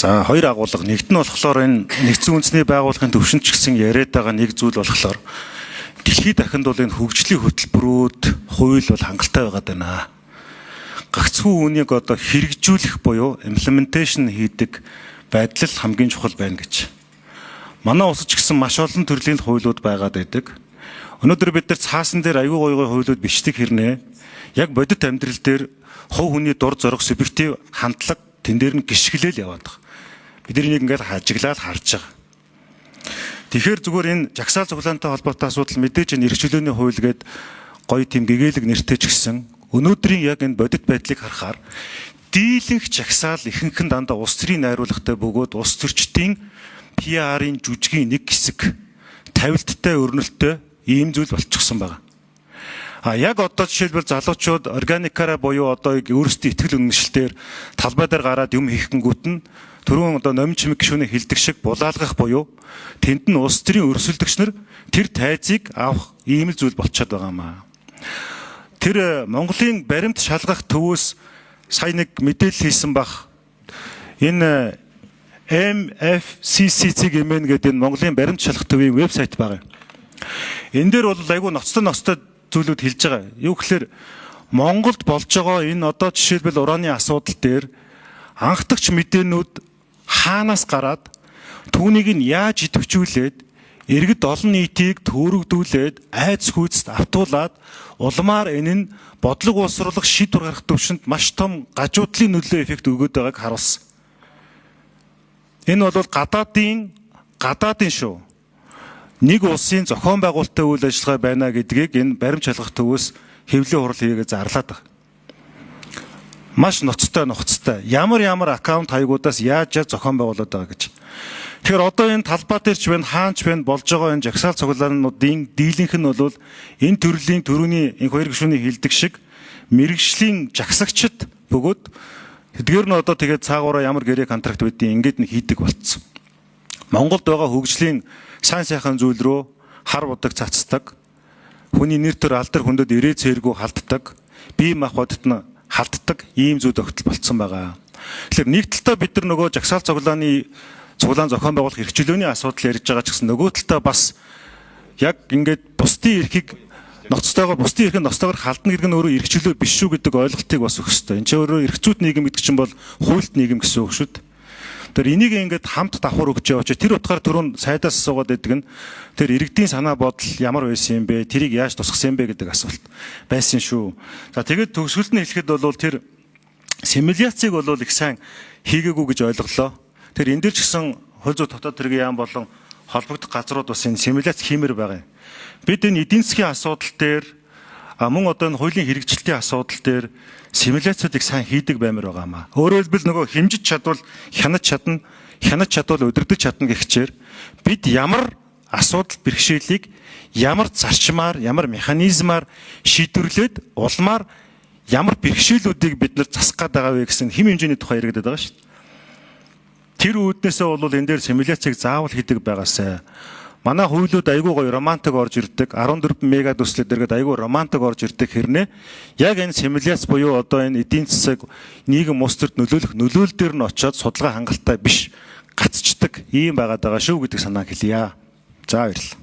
За хоёр агуулга. Нэгт нь болохоор энэ нэгдсэн үндэсний байгууллагын төвшинч гэсэн яриад байгаа нэг зүйл болохоор дэлхийд дахинд бол энэ хөгжлийн хөтөлбөрүүд хууль бол хангалттай байгаад байна. Гагцхүү үнийг одоо хэрэгжүүлэх буюу implementation хийдэг байдал хамгийн чухал байна гэж. Манай улсад ч гэсэн маш олон төрлийн хуулиуд байгаад байдаг. Өнөөдөр бид нар цаасан дээр аюу гой хуулиуд бичдэг хэрнээ яг бодит амьдрал дээр хувь хүний дур зориг субъектив хандлага тэн дээр нь гიშгэлэл яваад байгаа. Бид энийг ингээд хажиглаад харж байгаа. Тэгэхээр зүгээр энэ жагсаал цуглаантай холбоотой асуудал мэдээж энэ эрхчлөөний хууль гээд гоё тийм гэгээлэг нэртэй ч гэсэн өнөөдрийн яг энэ бодит байдлыг харахаар дийлэнх жагсаал ихэнх нь дандаа улс төрийн найруулгатай бөгөөд улс төрчдийн PR-ын жүжигийн нэг хэсэг тавилттай өрнөлттэй ийм зүйл болчихсон байна. Яг одоо жишээлбэл залуучууд органикаараа буюу одоо өөрсдийн итгэл үнэмшилтээр талбай дээр гараад юм хийхгүйт нь түрүүн одоо номин чимэг гишүүний хилдэг шиг булаалгах буюу тэнд нь улс төрийн өрсөлдөгч нар тэр тайзыг авах ийм л зүйл болчиход байгаа маа. Тэр Монголын баримт шалгах төвөөс сая нэг мэдээлэл хийсэн бах. Энэ MFCCC гэмээр гэдэг энэ Монголын баримт шалгах төвийн вебсайт байгаа. Энэ дээр бол айгүй ноцтой зүйлүүд хэлж байгаа. Юу гэхээр Монголд болж байгаа энэ одоо жишээлбэл ураны асуудал дээр анхдагч мэдээнүүд хаанаас гараад түүнийг нь яаж идэвхжүүлээд иргэд олон нийтийг төөрөгдүүлээд айц хүйцэд автуулаад улмаар энэ нь бодлого боловсруулах шийдвэр гаргах төвшөнд маш том гажуудлын нөлөө эффект өгöd байгааг харуулсан. Энэ бол гадаадын шүү. Нэг улсын зохион байгуулалттай үйл ажиллагаа байна гэдгийг энэ баримт шалгах төвөөс хэвлэлийн хурал хийгээд зарлаад байгаа. Маш нухацтай. Ямар аккаунт хаягуудаас яаж зохион байгуулад байгаа гэж. Тэгэхээр одоо энэ талбай дээр ч байна, хаанч байна болж байгаа энэ жагсаал цуглаануудын дийлэнх нь бол энэ төрлийн төрөний энэ хоёр гишүүний хилдэг шиг мэрэгжлийн жагсагчд бөгөөд тэдгээр нь одоо тэгээд цаагаараа ямар гэрээ контракт байдгийг ингээд нэг хийдэг болцсон. Монголд байгаа хөгжлийн сайн сайхан зүйл рүү хар будаг цацдаг, хүний нэр төр алдар хүндэд ирээ цээргүй халддаг, бие махбодод нь халддаг ийм зүйл тогтол болцсон байгаа. Тэгэхээр нэг талдаа бид нар нөгөө жагсаал цуглаан зохион байгуулах эрхчлөөний асуудал ярьж байгаа ч гэсэн нөгөө талдаа бас яг ингээд бусдын эрхийг ноцтойгоор халдна гэдэг нь өөрөө эрхчлөө биш шүү гэдэг ойлголтыг бас өгөх хэрэгтэй. Энд чинь өөрөө эрхцүүд нийгэм гэдэг чинь бол хуульт нийгэм гэсэн үг шүү дээ. Тэр энийг ингээд хамт давхар өгч яваач. Тэр утгаар түрүүн сайдаас асуугаад байдаг нь тэр иргэдийн санаа бодол ямар байсан юм бэ? Тэрийг яаж тусгасан юм бэ гэдэг асуулт байсан шүү. За тэгээд төгсгөлд нь хэлэхэд бол тэр симуляцийг бол их сайн хийгээгүй гэж ойлголоо. Тэр энэ дэр ч гэсэн хууль зүйн дотоод хэргийн яам болон холбогдох газрууд бас энэ симуляц хиймээр байгаа юм. Бид энэ эдийн засгийн асуудал дээр мөн одоо энэ хуулийн хэрэгжилтийн асуудал дээр симуляцуудыг сайн хийдэг баймаар байгаа маа. Өөрөөр хэлбэл нөгөө хэмжиж чадвал хянаж чадвал удирдах чадна гихчээр бид ямар асуудал бэрхшээлийг ямар зарчмаар, ямар механизмаар шийдвэрлээд улмаар ямар бэрхшээлүүдийг бид нар засах гээд байгаа вэ гэсэн хэм хэмжээний тухай яригадаад байгаа шүү дээ. Тэр үүднээсээ бол энэ дээр симуляцийг заавал хийдэг байгаасай. Манай хуулиуд айгүй гоё романтик орж ирдэг. 14 мега төслөд дэргээд айгүй романтик орж ирдэг хэрнээ яг энэ симуляц буюу одоо энэ эдийн засаг нийгэм улс төрд нөлөөлөл дээр нь очиод судалгаа хангалттай биш гацчдаг ийм байгаад байгаа шүү гэдэг санааг хэлье. За баярлалаа.